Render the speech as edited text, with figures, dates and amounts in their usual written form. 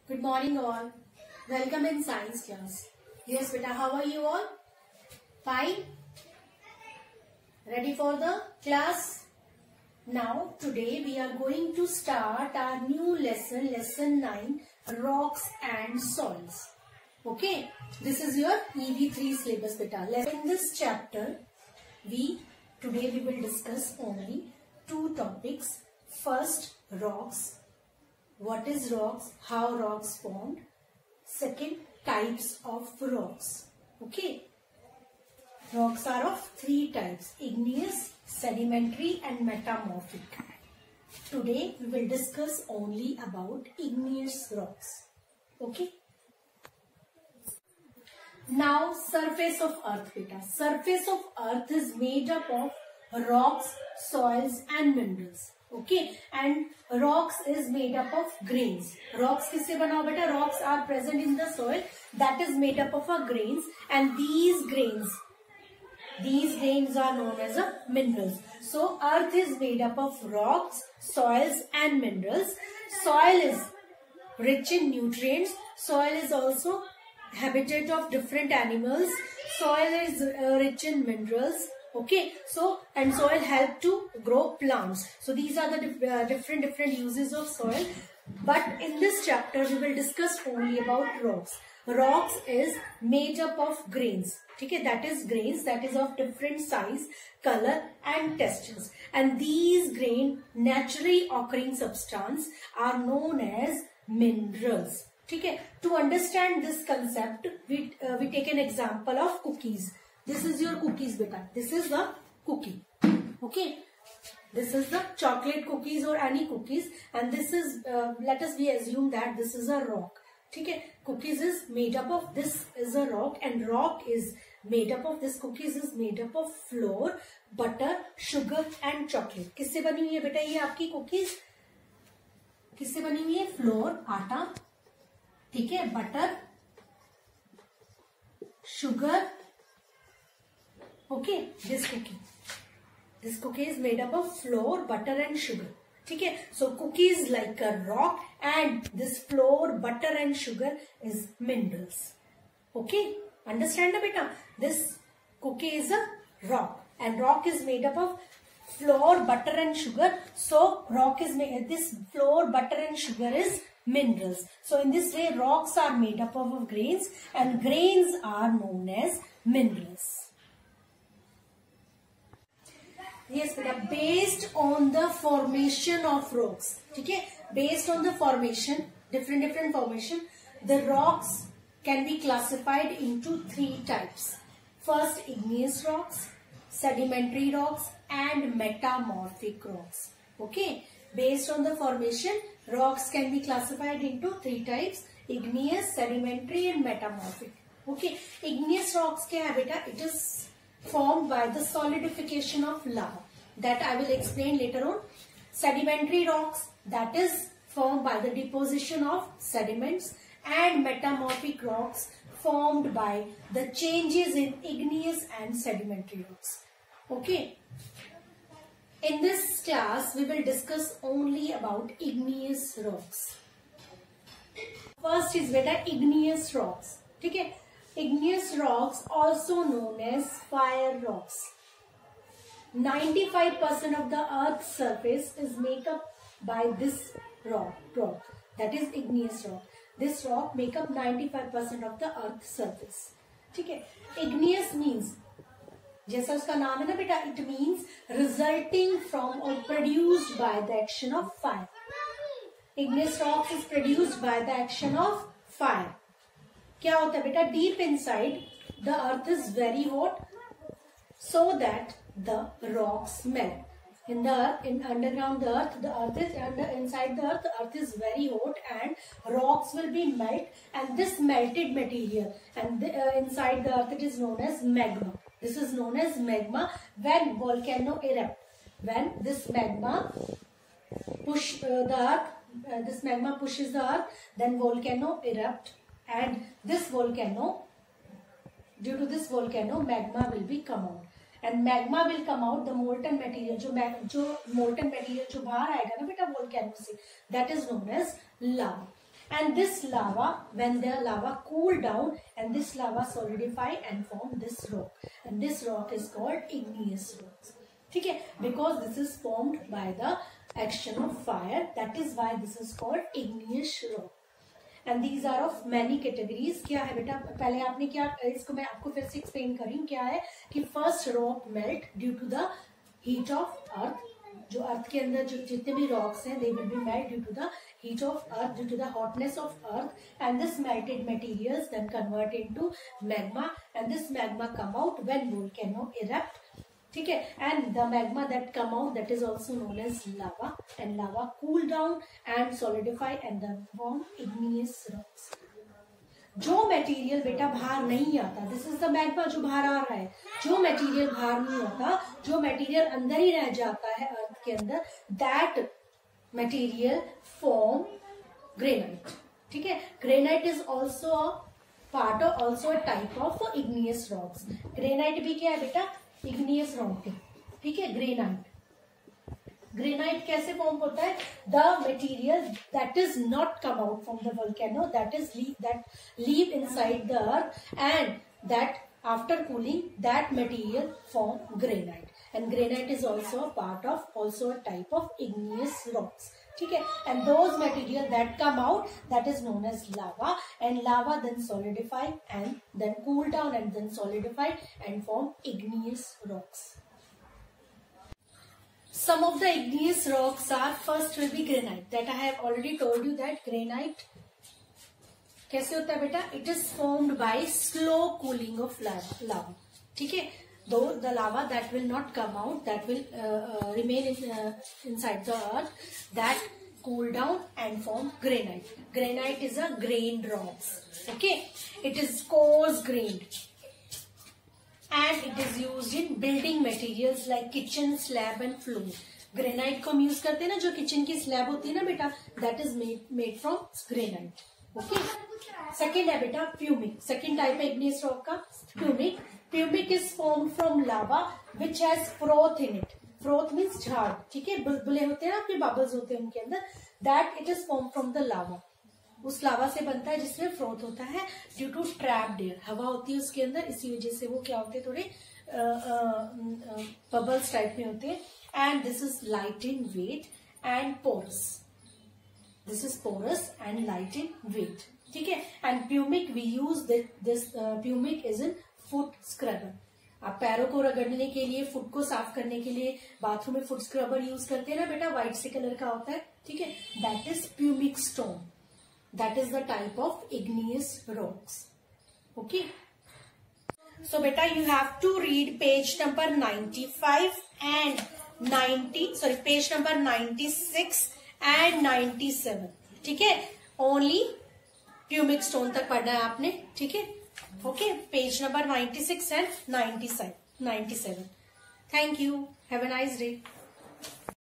Good morning all. Welcome in science class. Yes beta, how are you all? Fine? Ready for the class? Now today we are going to start our new lesson, lesson 9, rocks and soils. Okay, this is your EV3 syllabus beta. In this chapter, today we will discuss only two topics. First, rocks. What is rocks? How rocks formed? Second, types of rocks. Okay. Rocks are of three types: igneous, sedimentary and metamorphic. Today we will discuss only about igneous rocks. Okay. Now surface of earth beta. Surface of earth is made up of rocks, soils and minerals. Okay, and rocks is made up of grains. Rocks किससे बना हुआ बेटा? Rocks are present in the soil that is made up of grains, and these grains are known as minerals. So earth is made up of rocks, soils and minerals. Soil is rich in nutrients. Soil is also habitat of different animals. Soil is rich in minerals. Okay, so and soil help to grow plants. So these are the different uses of soil. But in this chapter we will discuss only about rocks. Rocks is made up of grains. Okay, that is grains that is of different size, color and textures. And these grain naturally occurring substance are known as minerals. Okay, to understand this concept, we take an example of cookies. This is your cookies beta. This is the cookie. Okay. This is the chocolate cookies or any cookies, and this is let us assume that this is a rock. Okay. Cookies is made up of, this is a rock, and rock is made up of, this cookies is made up of flour, butter, sugar and chocolate. किससे बनी हुई है बेटा ये आपकी cookies? किससे बनी हुई है? फ्लोर, आटा, ठीक है, butter, sugar. Okay, this cookie is made up of flour, butter and sugar. Okay, so cookie is like a rock, and this flour, butter and sugar is minerals. Okay, understand beta? This cookie is a rock, and rock is made up of flour, butter and sugar. So rock is made, this flour, butter and sugar is minerals. So in this way rocks are made up of grains, and grains are known as minerals. Yes beta, based on the formation of rocks, okay, based on the formation, different formation, the rocks can be classified into three types. First, igneous rocks, sedimentary rocks and metamorphic rocks. Okay, based on the formation, rocks can be classified into three types: igneous, sedimentary and metamorphic. Okay, igneous rocks kya hai beta? It is formed by the solidification of lava, that I will explain later on. Sedimentary rocks, that is formed by the deposition of sediments, and metamorphic rocks formed by the changes in igneous and sedimentary rocks. Okay. In this class we will discuss only about igneous rocks. First is beta igneous rocks. Okay. Igneous rocks, also known as fire rocks. 95% of the earth's surface is made up by this rock, that is igneous rock. This rock make up 95% of the earth's surface. ठीक है? Igneous means, जैसा उसका नाम है ना बेटा, it means resulting from or produced by the action of fire. Igneous rock is produced by the action of fire. क्या होता है बेटा? Deep inside the earth is very hot, so that the rocks melt. In underground the earth is inside the earth is very hot, and rocks will be melt, and this melted material and inside the earth, it is known as magma. This is known as magma when volcano erupt. When this magma pushes the earth, then volcano erupt, and this volcano, due to this volcano, magma will be come out. And magma will come out, the molten material, जो molten material जो बाहर आएगा ना बेटा volcano से, that is known as lava. And this lava, when the lava cool down and this lava solidify and form this rock, and this rock is called igneous rocks. ठीक है, because this is formed by the action of fire, that is why this is called igneous rock. And these are of many categories. क्या है बेटा, पहले आपने क्या, इसको मैं आपको फिर से एक्सप्लेन कर रही हूँ. क्या है कि first rock melt due to the heat of earth. जो अर्थ के अंदर जो जितने भी रॉक्स हैं, they will be melt due to the heat of earth, due to the hotness of earth, and this melted materials then convert into magma, and this magma come out when volcano erupt. ठीक है, and the magma that come out, that is also known as lava, and lava cool down and solidify and then form igneous rocks. जो material बेटा बाहर नहीं आता, this is the magma जो बाहर आ रहा है. जो मटेरियल बाहर नहीं आता, जो मटेरियल अंदर ही रह जाता है अर्थ के अंदर, दैट मटेरियल फॉर्म ग्रेनाइट. ठीक है, granite is also a part of, also a type of igneous rocks. Granite भी क्या है बेटा, इग्नियस रॉक है. ठीक है, ग्रेनाइट कैसे फॉर्म होता है, the material that is not come out from the volcano, that is that leave inside the earth, and that after cooling that material form granite. And granite is also a part of, also a type of igneous rocks. ठीक है, and those material that come out, that is known as lava, and lava then solidify and then cool down and then solidify and form igneous rocks. Some of the igneous rocks are, first will be granite, that I have already told you that granite कैसे होता है बेटा, it is formed by slow cooling of lava. ठीक है, though the lava that will not come out, that will remain inside the earth, that cool down and form granite. Granite is a grained rocks. Okay, it is coarse grained and it is used in building materials like kitchen slab and floor. Granite को हम use करते हैं ना, जो kitchen की slab होती है ना बेटा, that is made from granite. Okay, second है बेटा pumic. सेकेंड टाइप है igneous rock का pumic. Pumic is formed from lava which has froth in it. Froth means झाड़. ठीक है, बुलबुले होते हैं ना, आपके बबल्स होते हैं उनके अंदर. That it is formed from the lava. उस लावा से बनता है जिसमें फ्रोथ होता है ड्यू टू ट्रैप्ड एयर. हवा होती है उसके अंदर, इसी वजह से वो क्या होते हैं, थोड़े बबल्स टाइप में होते हैं. And this is light in weight and porous. This is porous and light in weight. ठीक है, and pumice we use this. Pumice is in foot scrubber. आप पैरों को रगड़ने के लिए, फुट को साफ करने के लिए बाथरूम में फुट स्क्रबर यूज करते हैं ना बेटा, व्हाइट से कलर का होता है. ठीक है, that is pumice stone. That is the type of igneous rocks. Okay. So beta, you have to read page number 95 and 90. Sorry, page number 96 and 97. ठीक है, only pumic stone तक पढ़ना है आपने. ठीक है, okay. Page number 96 and 97. Thank you. Have a nice day.